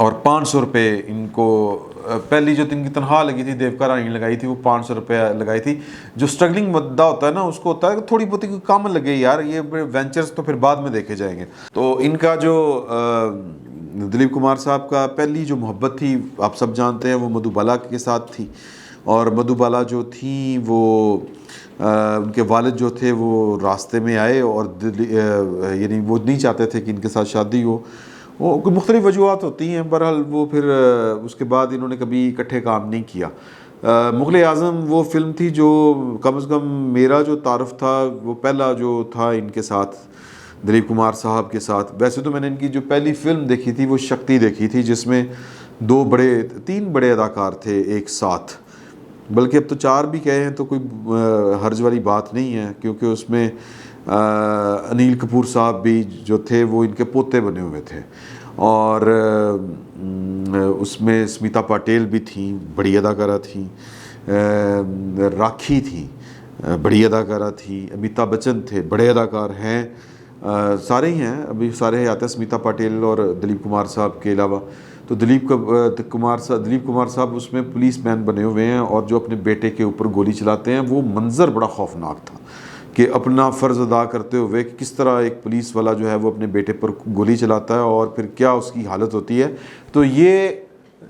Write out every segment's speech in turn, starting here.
اور 500 روپے ان کو پہلی جو ان کی تنخواہ لگی تھی دیوکا رانی لگائی تھی وہ 500 روپے لگائی تھی. جو اسٹرگلنگ بندہ ہوتا ہے نا اس کو ہوتا ہے کہ تھوڑی بہت کوئی کام لگے یار, یہ وینچرز تو پھر بعد میں دیکھے جائیں گے. تو ان کا جو دلیپ کمار صاحب کا پہلی جو محبت تھی آپ سب جانتے ہیں وہ مدھو بالا کے ساتھ تھی. اور مدھو بالا جو تھیں وہ ان کے والد جو تھے وہ راستے میں آئے اور یعنی وہ نہیں چاہتے تھے کہ ان کے ساتھ شادی ہو. وہ مختلف وجوہات ہوتی ہیں, بہرحال وہ پھر اس کے بعد انہوں نے کبھی اکٹھے کام نہیں کیا. مغل اعظم وہ فلم تھی جو کم از کم میرا جو تعارف تھا وہ پہلا جو تھا ان کے ساتھ دلیپ کمار صاحب کے ساتھ. ویسے تو میں نے ان کی جو پہلی فلم دیکھی تھی وہ شکتی دیکھی تھی جس میں 3 بڑے اداکار تھے ایک ساتھ, بلکہ اب تو 4 بھی کہے ہیں تو کوئی حرج والی بات نہیں ہے, کیونکہ اس میں انیل کپور صاحب بھی جو تھے وہ ان کے پوتے بنے ہوئے تھے, اور اس میں اسمیتا پاٹیل بھی تھیں, بڑی اداکارہ تھیں, راکھی تھیں, بڑی اداکارہ تھی, امیتابھ بچن تھے, بڑے اداکار ہیں, سارے ہی ہیں ابھی سارے آتے ہیں اسمیتا پاٹیل اور دلیپ کمار صاحب کے علاوہ. تو دلیپ کمار صاحب اس میں پولیس مین بنے ہوئے ہیں اور جو اپنے بیٹے کے اوپر گولی چلاتے ہیں. وہ منظر بڑا خوفناک تھا کہ اپنا فرض ادا کرتے ہوئے کہ کس طرح ایک پولیس والا جو ہے وہ اپنے بیٹے پر گولی چلاتا ہے اور پھر کیا اس کی حالت ہوتی ہے. تو یہ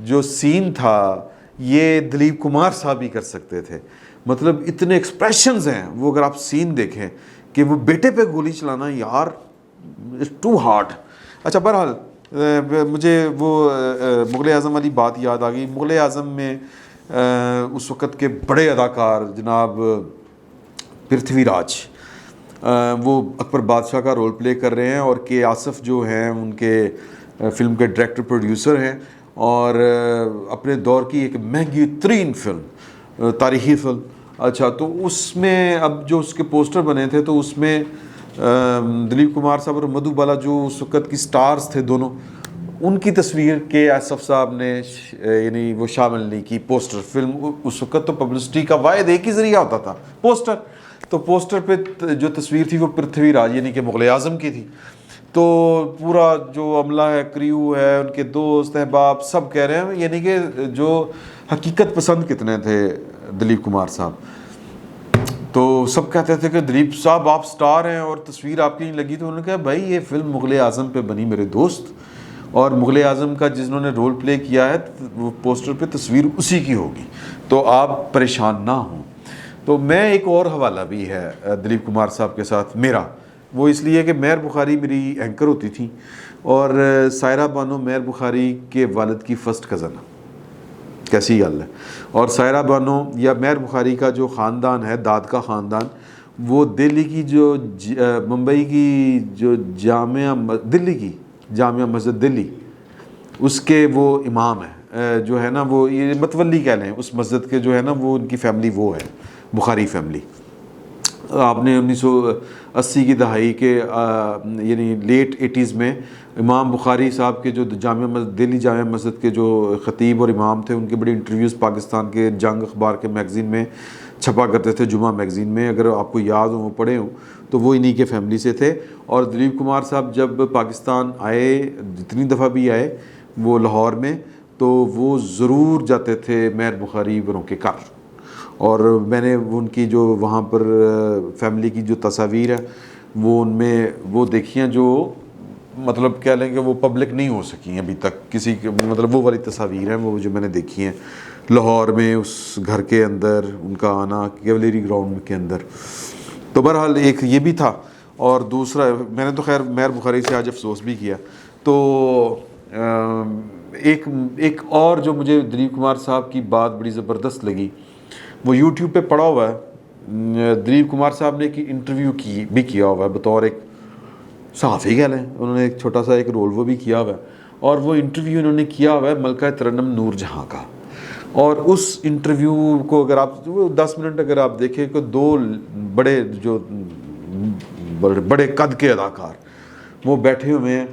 جو سین تھا یہ دلیپ کمار صاحب ہی کر سکتے تھے, مطلب اتنے ایکسپریشنز ہیں وہ اگر آپ سین دیکھیں کہ وہ بیٹے پہ گولی چلانا یار اٹس ٹو ہارڈ. اچھا بہرحال مجھے وہ مغل اعظم والی بات یاد آ گئی. مغل اعظم میں اس وقت کے بڑے اداکار جناب پرتھوی راج وہ اکبر بادشاہ کا رول پلے کر رہے ہیں, اور کے آصف جو ہیں ان کے فلم کے ڈائریکٹر پروڈیوسر ہیں, اور اپنے دور کی ایک مہنگی ترین فلم, تاریخی فلم. اچھا تو اس میں اب جو اس کے پوسٹر بنے تھے تو اس میں دلیپ کمار صاحب اور مدھو بالا جو اس وقت کی سٹارز تھے دونوں, ان کی تصویر کے آصف صاحب نے یعنی وہ شامل نہیں کی پوسٹر. فلم اس وقت تو پبلسٹی کا واحد ایک ہی ذریعہ ہوتا تھا پوسٹر, تو پوسٹر پہ جو تصویر تھی وہ پرتھوی راج یعنی کہ مغل اعظم کی تھی. تو پورا جو عملہ ہے, کریو ہے, ان کے دوست احباب سب کہہ رہے ہیں یعنی کہ جو حقیقت پسند کتنے تھے دلیپ کمار صاحب. تو سب کہتے تھے کہ دلیپ صاحب آپ سٹار ہیں اور تصویر آپ کی نہیں لگی. تو انہوں نے کہا بھائی یہ فلم مغل اعظم پہ بنی میرے دوست, اور مغل اعظم کا جنہوں نے رول پلے کیا ہے وہ پوسٹر پہ تصویر اسی کی ہوگی, تو آپ پریشان نہ ہوں. تو میں ایک اور حوالہ بھی ہے دلیپ کمار صاحب کے ساتھ میرا, وہ اس لیے کہ مہر بخاری میری اینکر ہوتی تھیں, اور سائرہ بانو مہر بخاری کے والد کی فرسٹ کزن, کیسی گل ہے. اور سائرہ بانو یا مہر بخاری کا جو خاندان ہے داد کا خاندان, وہ دلی کی جو ممبئی کی جو دلی کی جامعہ مسجد دلی اس کے وہ امام ہیں, جو ہے نا وہ یہ متولی کہہ لیں اس مسجد کے جو ہے نا وہ ان کی فیملی وہ ہے بخاری فیملی. آپ نے 1980 کی دہائی کے یعنی لیٹ 80s میں امام بخاری صاحب کے جو دلی جامعہ مسجد کے جو خطیب اور امام تھے, ان کے بڑی انٹرویوز پاکستان کے جنگ اخبار کے میگزین میں چھپا کرتے تھے, جمعہ میگزین میں, اگر آپ کو یاد ہو وہ پڑھے ہوں تو وہ انہی کے فیملی سے تھے. اور دلیپ کمار صاحب جب پاکستان آئے, جتنی دفعہ بھی آئے وہ لاہور میں, تو وہ ضرور جاتے تھے مہر بخاری بروں کے گھر, اور میں نے ان کی جو وہاں پر فیملی کی جو تصاویر ہیں وہ ان میں وہ دیکھی ہیں جو مطلب کہہ لیں کہ وہ پبلک نہیں ہو سکی ہیں ابھی تک کسی مطلب وہ والی تصاویر ہیں وہ جو میں نے دیکھی ہیں لاہور میں اس گھر کے اندر, ان کا آنا کیولیری گراؤنڈ کے اندر. تو بہرحال ایک یہ بھی تھا, اور دوسرا میں نے تو خیر مہر بخاری سے آج افسوس بھی کیا. تو ایک اور جو مجھے دلیپ کمار صاحب کی بات بڑی زبردست لگی, وہ یوٹیوب پہ پڑا ہوا ہے. دلیپ کمار صاحب نے ایک انٹرویو کیا ہوا ہے بطور ایک صحافی کہہ لیں, انہوں نے ایک چھوٹا سا ایک رول وہ بھی کیا ہوا ہے, اور وہ انٹرویو انہوں نے کیا ہوا ہے ملکہ ترنم نور جہاں کا. اور اس انٹرویو کو اگر آپ 10 منٹ اگر آپ دیکھیں کہ 2 بڑے قد کے اداکار وہ بیٹھے ہوئے ہیں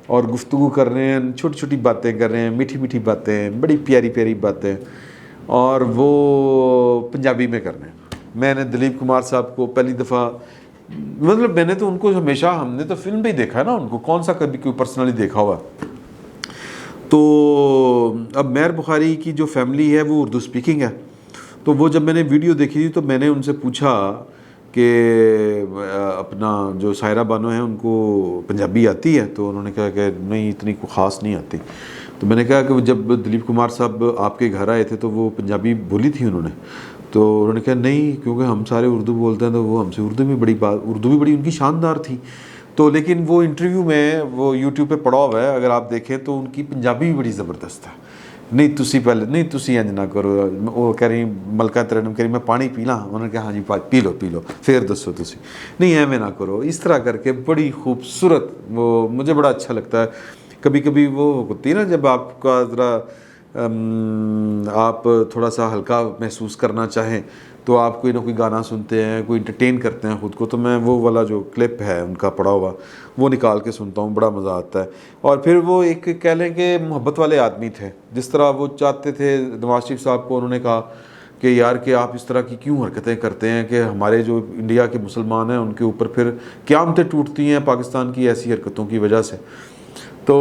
اور گفتگو کر رہے ہیں, چھوٹی چھوٹی باتیں کر رہے ہیں, میٹھی میٹھی باتیں, بڑی پیاری پیاری باتیں, اور وہ پنجابی میں کر رہے ہیں. میں نے دلیپ کمار صاحب کو پہلی دفعہ مطلب میں نے تو ان کو ہمیشہ ہم نے تو فلم بھی دیکھا ہے نا, ان کو کون سا کبھی کوئی پرسنلی دیکھا ہوا. تو اب مہر بخاری کی جو فیملی ہے وہ اردو سپیکنگ ہے. تو وہ جب میں نے ویڈیو دیکھی تھی تو میں نے ان سے پوچھا کہ اپنا جو سائرہ بانو ہیں ان کو پنجابی آتی ہے؟ تو انہوں نے کہا کہ نہیں اتنی کوئی خاص نہیں آتی. تو میں نے کہا کہ جب دلیپ کمار صاحب آپ کے گھر آئے تھے تو وہ پنجابی بولی تھی انہوں نے؟ تو انہوں نے کہا نہیں، کیونکہ ہم سارے اردو بولتے ہیں تو وہ ہم سے اردو بھی بڑی ان کی شاندار تھی. تو لیکن وہ انٹرویو میں وہ یوٹیوب پہ پڑا ہوا ہے، اگر آپ دیکھیں تو ان کی پنجابی بھی بڑی زبردست ہے. نہیں تسی پہلے نہیں تسی انج نہ کرو، وہ کہہ رہی ملکہ ترنم کہہ رہی میں پانی پی لاں؟ انہوں نے کہا ہاں جی پی لو پھر دسو تسی، نہیں ایویں نہ کرو. اس طرح کر کے بڑی خوبصورت، وہ مجھے بڑا اچھا لگتا ہے. کبھی کبھی وہ ہوتی ہے نا جب آپ کا ذرا آپ تھوڑا سا ہلکا محسوس کرنا چاہیں تو آپ کوئی نہ کوئی گانا سنتے ہیں، کوئی انٹرٹین کرتے ہیں خود کو. تو میں وہ والا جو کلپ ہے ان کا پڑا ہوا وہ نکال کے سنتا ہوں، بڑا مزہ آتا ہے. اور پھر وہ ایک کہہ لیں کہ محبت والے آدمی تھے، جس طرح وہ چاہتے تھے نواز شریف صاحب کو. انہوں نے کہا کہ یار کہ آپ اس طرح کی کیوں حرکتیں کرتے ہیں کہ ہمارے جو انڈیا کے مسلمان ہیں ان کے اوپر پھر قیامتیں ٹوٹتی ہیں پاکستان کی ایسی حرکتوں کی وجہ سے. تو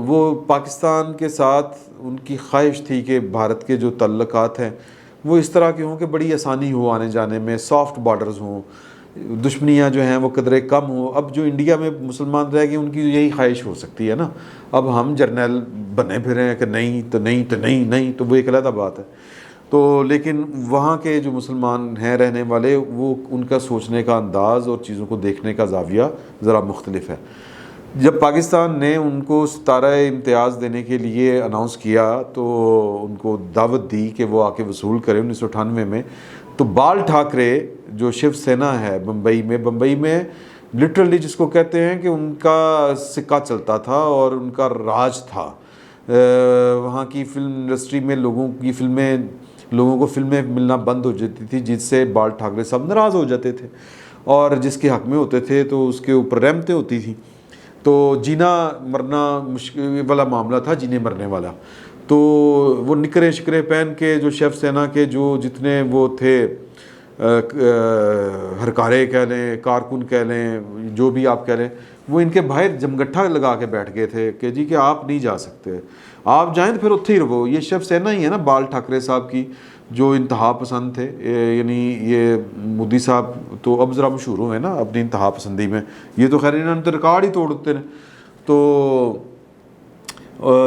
وہ پاکستان کے ساتھ ان کی خواہش تھی کہ بھارت کے جو تعلقات ہیں وہ اس طرح کے ہوں کہ بڑی آسانی ہو آنے جانے میں، سافٹ بارڈرز ہوں، دشمنیاں جو ہیں وہ قدرے کم ہوں. اب جو انڈیا میں مسلمان رہ گئے ان کی یہی خواہش ہو سکتی ہے نا. اب ہم جرنیل بنے پھرے ہیں کہ نہیں تو نہیں تو نہیں نہیں، تو وہ ایک علیحدہ بات ہے. تو لیکن وہاں کے جو مسلمان ہیں رہنے والے، وہ ان کا سوچنے کا انداز اور چیزوں کو دیکھنے کا زاویہ ذرا مختلف ہے. جب پاکستان نے ان کو ستارہ امتیاز دینے کے لیے اناؤنس کیا تو ان کو دعوت دی کہ وہ آ کے وصول کریں 1998 میں، تو بال ٹھاکرے جو شیو سینا ہے بمبئی میں لٹرلی جس کو کہتے ہیں کہ ان کا سکہ چلتا تھا اور ان کا راج تھا. وہاں کی فلم انڈسٹری میں لوگوں کو فلمیں ملنا بند ہو جاتی تھی، جس سے بال ٹھاکرے سب ناراض ہو جاتے تھے اور جس کے حق میں ہوتے تھے تو اس کے اوپر رحمتیں ہوتی تھیں. تو جینا مرنا مشکل والا معاملہ تھا، جینے مرنے والا. تو وہ نکرے شکرے پہن کے جو شیو سینا کے جو جتنے وہ تھے ہرکارے کہہ لیں، کارکن کہہ لیں، جو بھی آپ کہہ لیں، وہ ان کے باہر جمگٹھا لگا کے بیٹھ گئے تھے کہ جی کہ آپ نہیں جا سکتے، آپ جائیں تو پھر اتھے ہی رہو. یہ شیو سینا ہی ہے نا بال ٹھاکرے صاحب کی جو انتہا پسند تھے. یعنی یہ مودی صاحب تو اب ذرا مشہور ہوئے نا اپنی انتہا پسندی میں، یہ تو خیر انہوں نے تو ریکارڈ ہی توڑتے ہیں. تو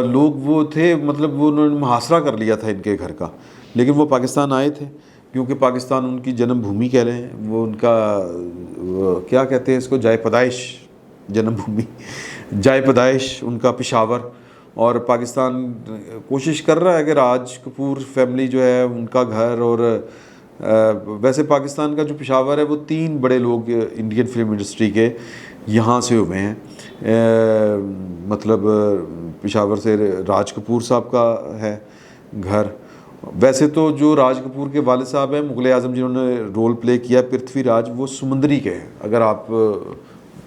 لوگ وہ تھے، مطلب وہ انہوں نے محاصرہ کر لیا تھا ان کے گھر کا. لیکن وہ پاکستان آئے تھے کیونکہ پاکستان ان کی جنم بھومی کہہ رہے ہیں، وہ ان کا کیا کہتے ہیں اس کو، جائے پیدائش، جنم بھومی جائے پیدائش ان کا پشاور. اور پاکستان کوشش کر رہا ہے کہ راج کپور فیملی جو ہے ان کا گھر، اور ویسے پاکستان کا جو پشاور ہے وہ 3 بڑے لوگ انڈین فلم انڈسٹری کے یہاں سے ہوئے ہیں. مطلب پشاور سے راج کپور صاحب کا ہے گھر. ویسے تو جو راج کپور کے والد صاحب ہیں مغل اعظم جنہوں نے رول پلے کیا پرتھوی راج، وہ سمندری کے ہیں اگر آپ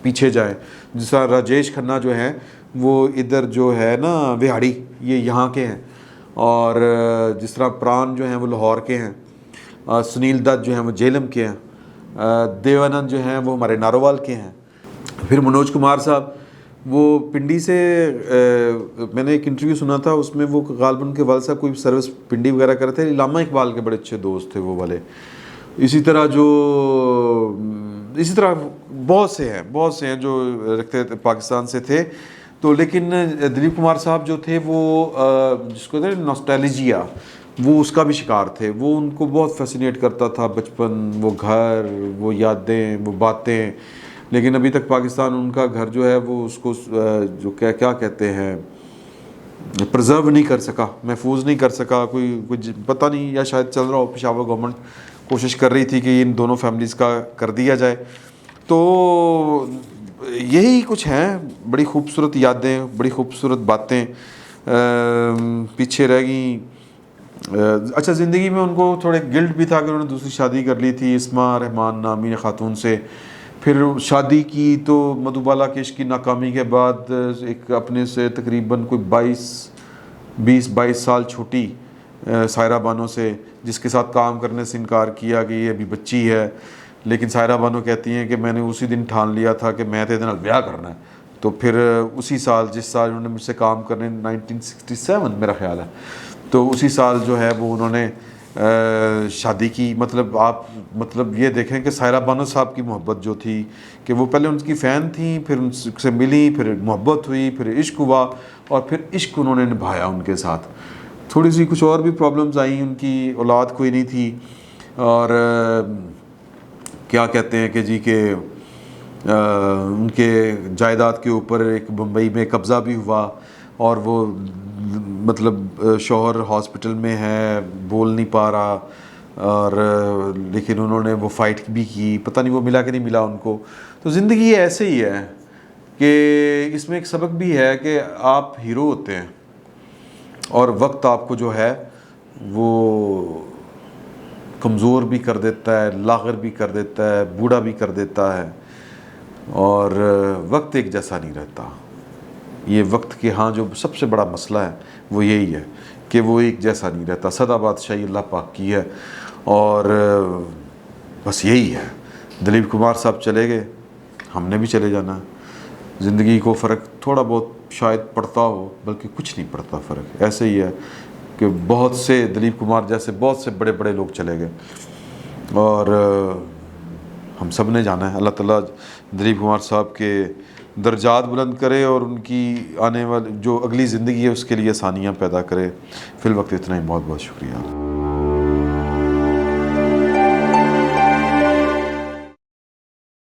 پیچھے جائیں. جس طرح راجیش کھنہ جو ہیں وہ ادھر جو ہے نا وہاڑی، یہ یہاں کے ہیں. اور جس طرح پران جو ہیں وہ لاہور کے ہیں. سنیل دت جو ہیں وہ جیلم کے ہیں. دیوانند جو ہیں وہ ہمارے نارووال کے ہیں. پھر منوج کمار صاحب وہ پنڈی سے، میں نے ایک انٹرویو سنا تھا اس میں وہ غالباً کے والد صاحب کوئی سروس پنڈی وغیرہ کرتے تھے. علامہ اقبال کے بڑے اچھے دوست تھے وہ والے. اسی طرح بہت سے ہیں جو رکھتے پاکستان سے تھے. تو لیکن دلیپ کمار صاحب جو تھے وہ جس کو کہتے ہیں نوسٹیلجیا، وہ اس کا بھی شکار تھے. وہ ان کو بہت فیسینیٹ کرتا تھا بچپن، وہ گھر، وہ یادیں، وہ باتیں. لیکن ابھی تک پاکستان ان کا گھر جو ہے وہ اس کو جو کیا کہتے ہیں پرزرو نہیں کر سکا، محفوظ نہیں کر سکا. کوئی پتہ نہیں، یا شاید چل رہا ہو، پشاور گورنمنٹ کوشش کر رہی تھی کہ ان دونوں فیملیز کا کر دیا جائے. تو یہی کچھ ہیں، بڑی خوبصورت یادیں، بڑی خوبصورت باتیں پیچھے رہ گئیں. اچھا زندگی میں ان کو تھوڑے گلٹ بھی تھا کہ انہوں نے دوسری شادی کر لی تھی اسما رحمان نامی خاتون سے. پھر شادی کی تو مدھوبالا کیش کی ناکامی کے بعد ایک اپنے سے تقریباً کوئی 20-22 سال چھوٹی سائرہ بانو سے، جس کے ساتھ کام کرنے سے انکار کیا کہ یہ ابھی بچی ہے. لیکن سائرہ بانو کہتی ہیں کہ میں نے اسی دن ٹھان لیا تھا کہ میں تے دے نال بیاہ کرنا ہے. تو پھر اسی سال جس سال انہوں نے مجھ سے کام کرنے 1967 میرا خیال ہے، تو اسی سال جو ہے وہ انہوں نے شادی کی. مطلب آپ مطلب یہ دیکھیں کہ سائرہ بانو صاحب کی محبت جو تھی کہ وہ پہلے ان کی فین تھیں، پھر ان سے ملی، پھر محبت ہوئی، پھر عشق ہوا، اور پھر عشق انہوں نے نبھایا ان کے ساتھ. تھوڑی سی کچھ اور بھی پرابلمز آئیں، ان کی اولاد کوئی نہیں تھی، اور کیا کہتے ہیں کہ جی کہ ان کے جائیداد کے اوپر ایک بمبئی میں قبضہ بھی ہوا، اور وہ مطلب شوہر ہاسپٹل میں ہے، بول نہیں پا رہا، اور لیکن انہوں نے وہ فائٹ بھی کی، پتہ نہیں وہ ملا کہ نہیں ملا ان کو. تو زندگی ایسے ہی ہے کہ اس میں ایک سبق بھی ہے کہ آپ ہیرو ہوتے ہیں، اور وقت آپ کو جو ہے وہ کمزور بھی کر دیتا ہے، لاغر بھی کر دیتا ہے، بوڑھا بھی کر دیتا ہے، اور وقت ایک جیسا نہیں رہتا. یہ وقت کے ہاں جو سب سے بڑا مسئلہ ہے وہ یہی ہے کہ وہ ایک جیسا نہیں رہتا. سدا بادشاہی اللہ پاک کی ہے، اور بس یہی ہے. دلیپ کمار صاحب چلے گئے، ہم نے بھی چلے جانا ہے. زندگی کو فرق تھوڑا بہت شاید پڑتا ہو، بلکہ کچھ نہیں پڑتا فرق. ایسے ہی ہے کہ بہت سے دلیپ کمار جیسے بہت سے بڑے بڑے لوگ چلے گئے، اور ہم سب نے جانا ہے. اللہ تعالیٰ دلیپ کمار صاحب کے درجات بلند کرے، اور ان کی آنے والی جو اگلی زندگی ہے اس کے لیے آسانیاں پیدا کرے. فی الوقت اتنا ہی. بہت بہت شکریہ.